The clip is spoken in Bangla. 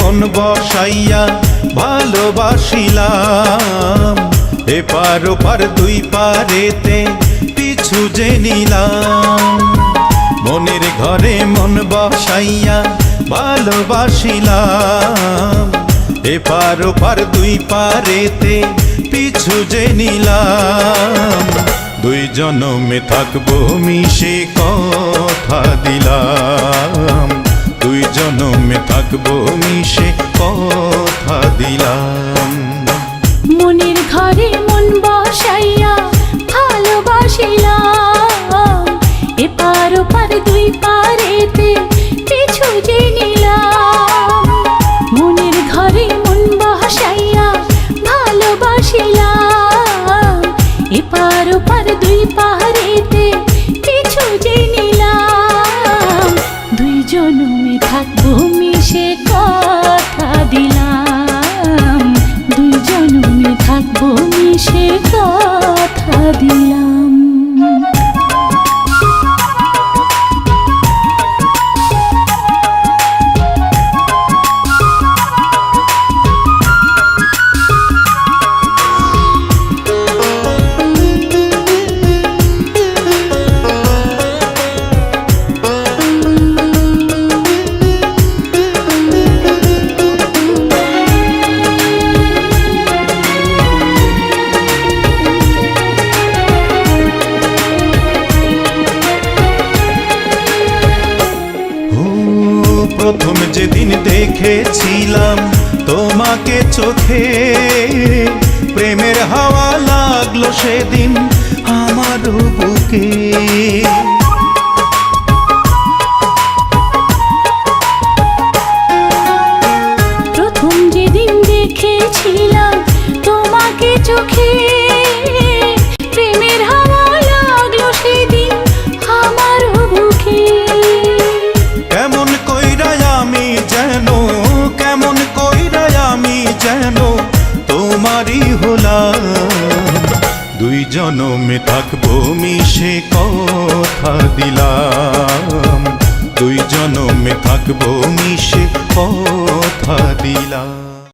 মন বসাইয়া ভালোবাসিলাম, এপার ওপার দুই পারেতে পিছু যে নিলাম। মনের ঘরে মন বসাইয়া ভালোবাসিলাম, এপার ওপার দুই পারেতে পিছু যে নিলাম। দুই জনমে থাকবো মিশে কথা দিলাম, দুই জনমে থাকবো মিশে কথা দিলাম। মনের ঘরে মন বসাইয়া ভালোবাসিলাম, এপার ওপার দুই পারেতে পিছু যে নিলাম। মনের ঘরে মন বসাইয়া ভালোবাসিলাম, এপার ওপার দুই পারেতে পিছু যে নিলাম। দুই জনমে থাকবো মিশে কথা দিলাম, দুই জনমে থাকবো মিশে কথা দিলাম। প্রথম যেদিন দেখেছিলাম তোমাকে চোখে, প্রেমের হাওয়া লাগলো সেদিন আমার বুকে। প্রথম যেদিন দেখেছিলাম তোমাকে চোখে, প্রেমের হাওয়া লাগলো সেদিন আমার বুকে। কেমন কইরাই আমি যেন, কেমন কইরাই আমি যেন তোমারই হলাম। দুই জনমে থাকবো মিশে কথা দিলাম, দুই জনমে থাকবো মিশে কথা দিলাম।